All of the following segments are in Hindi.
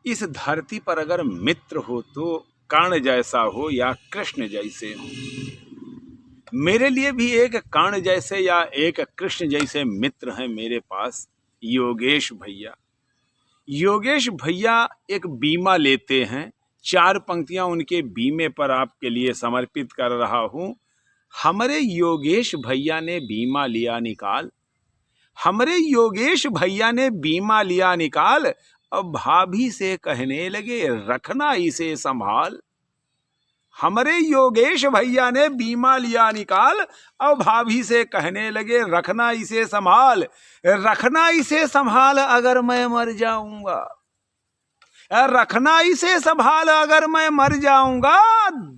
इस धरती पर अगर मित्र हो तो कर्ण जैसा हो या कृष्ण जैसे हो। मेरे लिए भी एक कर्ण जैसे या एक कृष्ण जैसे मित्र हैं मेरे पास, योगेश भैया। योगेश भैया एक बीमा लेते हैं, 4 पंक्तियां उनके बीमे पर आपके लिए समर्पित कर रहा हूं। हमारे योगेश भैया ने बीमा लिया निकाल, हमारे योगेश भैया ने बीमा लिया निकाल, अब भाभी से कहने लगे रखना इसे संभाल। हमारे योगेश भैया ने बीमा लिया निकाल, अब भाभी से कहने लगे रखना इसे संभाल, रखना इसे संभाल अगर मैं मर जाऊंगा, रखना इसे संभाल अगर मैं मर जाऊंगा,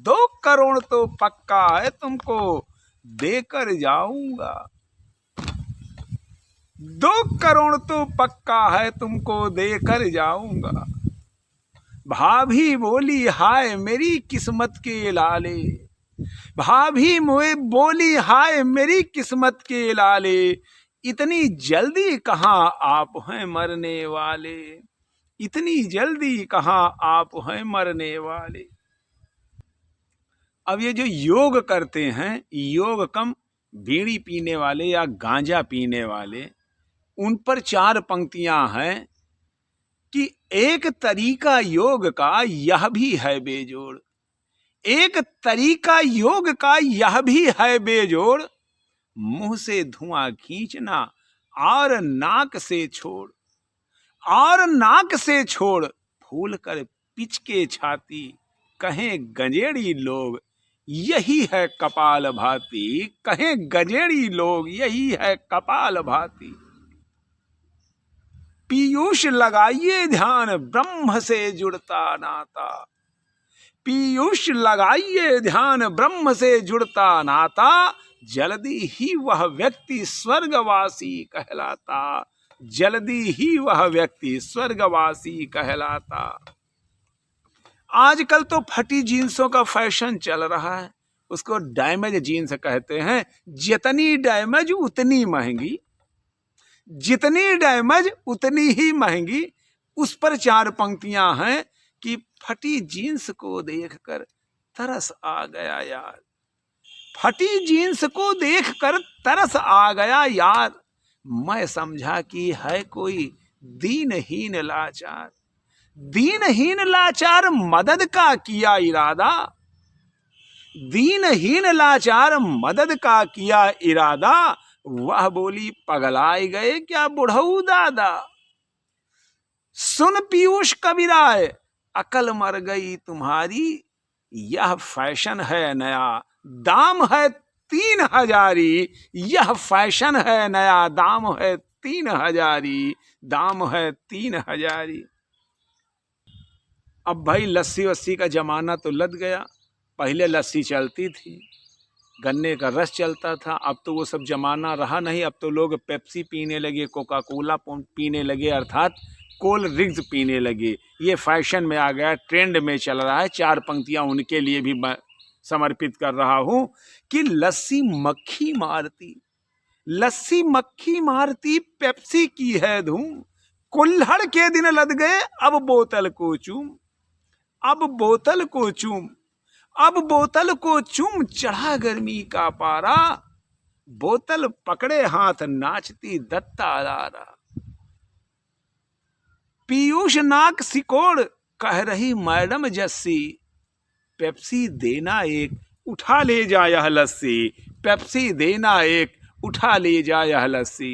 2 करोड़ तो पक्का है तुमको देकर जाऊंगा, 2 करोड़ तो पक्का है तुमको देकर जाऊंगा। भाभी बोली हाय मेरी किस्मत के लाले, भाभी मुझे बोली हाय मेरी किस्मत के लाले, इतनी जल्दी कहाँ आप हैं मरने वाले, इतनी जल्दी कहाँ आप हैं मरने वाले। अब ये जो योग करते हैं, योग कम बीड़ी पीने वाले या गांजा पीने वाले, उन पर 4 पंक्तियां हैं कि एक तरीका योग का यह भी है बेजोड़, एक तरीका योग का यह भी है बेजोड़, मुंह से धुआं खींचना और नाक से छोड़, और नाक से छोड़, फूल कर पिच के छाती, कहें गंजेड़ी लोग यही है कपाल भाती, कहें गंजेड़ी लोग यही है कपाल भाती। पीयूष लगाइए ध्यान ब्रह्म से जुड़ता नाता, पीयूष लगाइए ध्यान ब्रह्म से जुड़ता नाता, जल्दी ही वह व्यक्ति स्वर्गवासी कहलाता, जल्दी ही वह व्यक्ति स्वर्गवासी कहलाता। आजकल तो फटी जीन्सों का फैशन चल रहा है, उसको डैमेज जीन्स कहते हैं। जितनी डैमेज उतनी महंगी, जितनी डैमेज उतनी ही महंगी। उस पर 4 पंक्तियां हैं कि फटी जीन्स को देखकर तरस आ गया यार, फटी जीन्स को देखकर तरस आ गया यार, मैं समझा कि है कोई दीनहीन लाचार, दीनहीन लाचार मदद का किया इरादा, दीनहीन लाचार मदद का किया इरादा, वह बोली पगलाए गए क्या बुढ़ऊ दादा। सुन पीयूष कबीराय अकल मर गई तुम्हारी, यह फैशन है नया दाम है 3,000, यह फैशन है नया दाम है 3,000, दाम है 3,000। अब भाई लस्सी वस्सी का जमाना तो लद गया। पहले लस्सी चलती थी, गन्ने का रस चलता था, अब तो वो सब जमाना रहा नहीं। अब तो लोग पेप्सी पीने लगे, कोका कोला पीने लगे, अर्थात कोल्ड ड्रिंक्स पीने लगे। ये फैशन में आ गया, ट्रेंड में चल रहा है। 4 पंक्तियां उनके लिए भी मैं समर्पित कर रहा हूं कि लस्सी मक्खी मारती, लस्सी मक्खी मारती पेप्सी की है धूम, कुल्हड़ के दिन लद गए अब बोतल को चूम, अब बोतल को चूम, अब बोतल को चूम, चढ़ा गर्मी का पारा, बोतल पकड़े हाथ नाचती दत्ता दारा। पीयूष नाक सिकोड़ कह रही मैडम जस्सी, पेप्सी देना एक उठा ले जा यह लस्सी, पेप्सी देना एक उठा ले जा यह लस्सी।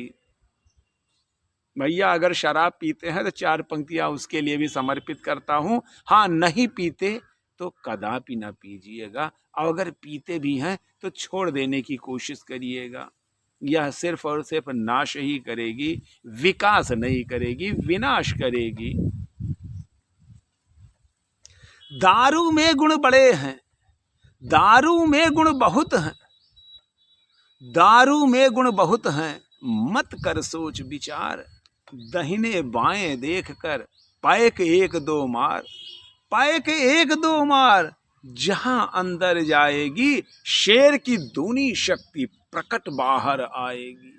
भैया अगर शराब पीते हैं तो 4 पंक्तियां उसके लिए भी समर्पित करता हूं। हाँ, नहीं पीते तो कदापि ना पीजिएगा, और अगर पीते भी हैं तो छोड़ देने की कोशिश करिएगा। यह सिर्फ और सिर्फ नाश ही करेगी, विकास नहीं करेगी, विनाश करेगी। दारू में गुण बड़े हैं, दारू में गुण बहुत हैं, दारू में गुण बहुत हैं, मत कर सोच विचार, दहिने बाएं देखकर पैक 1-2 मार, पैक 1-2 मार, जहां अंदर जाएगी शेर की दूनी शक्ति प्रकट बाहर आएगी,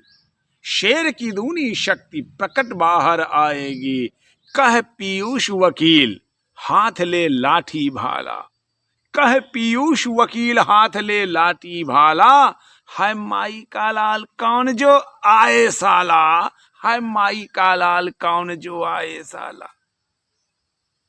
शेर की दूनी शक्ति प्रकट बाहर आएगी। कह पीयूष वकील हाथ ले लाठी भाला, कह पीयूष वकील हाथ ले लाठी भाला, है माई का लाल कौन जो आए साला, है माई का लाल कौन जो आए साला।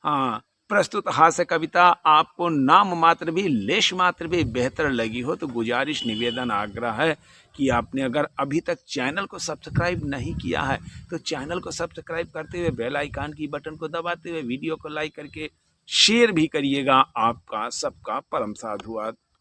हाँ, प्रस्तुत हास्य कविता आपको नाम मात्र भी लेश मात्र भी बेहतर लगी हो तो गुजारिश निवेदन आग्रह है कि आपने अगर अभी तक चैनल को सब्सक्राइब नहीं किया है तो चैनल को सब्सक्राइब करते हुए बेल आइकन की बटन को दबाते हुए वीडियो को लाइक करके शेयर भी करिएगा। आपका सबका परम साधुवाद।